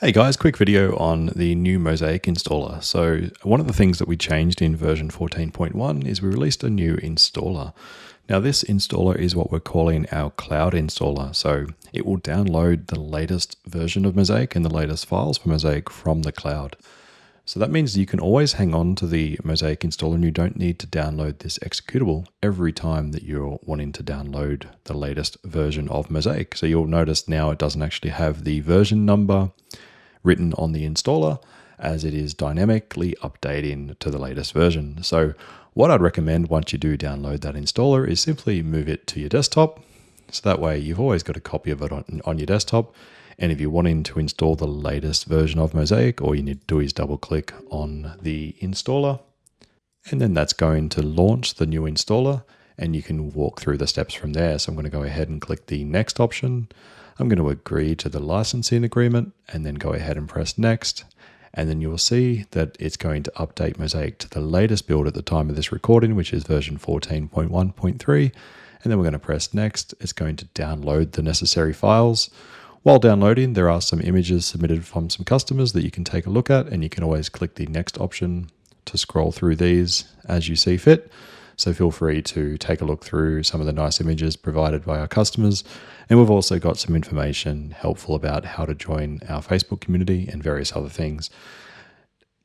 Hey guys, quick video on the new Mozaik installer. So one of the things that we changed in version 14.1 is we released a new installer. Now this installer is what we're calling our cloud installer. So it will download the latest version of Mozaik and the latest files for Mozaik from the cloud. So that means you can always hang on to the Mozaik installer and you don't need to download this executable every time that you're wanting to download the latest version of Mozaik. So you'll notice now it doesn't actually have the version number written on the installer, as it is dynamically updating to the latest version. So what I'd recommend once you do download that installer is simply move it to your desktop. So that way you've always got a copy of it on your desktop. And if you're wanting to install the latest version of Mozaik, all you need to do is double click on the installer. And then that's going to launch the new installer and you can walk through the steps from there. So I'm going to go ahead and click the next option. I'm going to agree to the licensing agreement and then go ahead and press next. And then you'll see that it's going to update Mozaik to the latest build at the time of this recording, which is version 14.1.3. And then we're going to press next. It's going to download the necessary files. While downloading, there are some images submitted from some customers that you can take a look at, and you can always click the next option to scroll through these as you see fit. So feel free to take a look through some of the nice images provided by our customers. And we've also got some information helpful about how to join our Facebook community and various other things.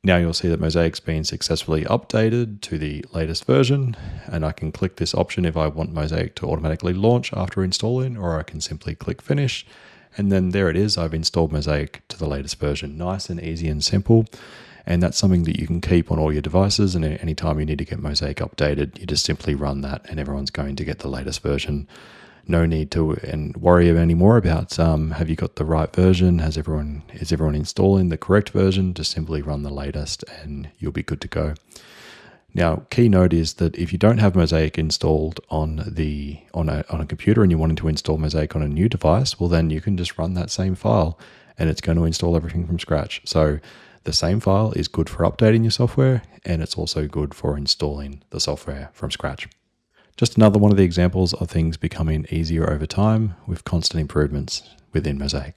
Now you'll see that Mozaik's been successfully updated to the latest version, and I can click this option if I want Mozaik to automatically launch after installing, or I can simply click finish. And then there it is, I've installed Mozaik to the latest version. Nice and easy and simple. And that's something that you can keep on all your devices, and anytime you need to get Mozaik updated, you just simply run that and everyone's going to get the latest version. No need to worry anymore about have you got the right version, is everyone installing the correct version. Just simply run the latest and you'll be good to go. Now, key note is that if you don't have Mozaik installed on a computer and you're wanting to install Mozaik on a new device, well then you can just run that same file and it's going to install everything from scratch. So the same file is good for updating your software, and it's also good for installing the software from scratch. Just another one of the examples of things becoming easier over time with constant improvements within Mozaik.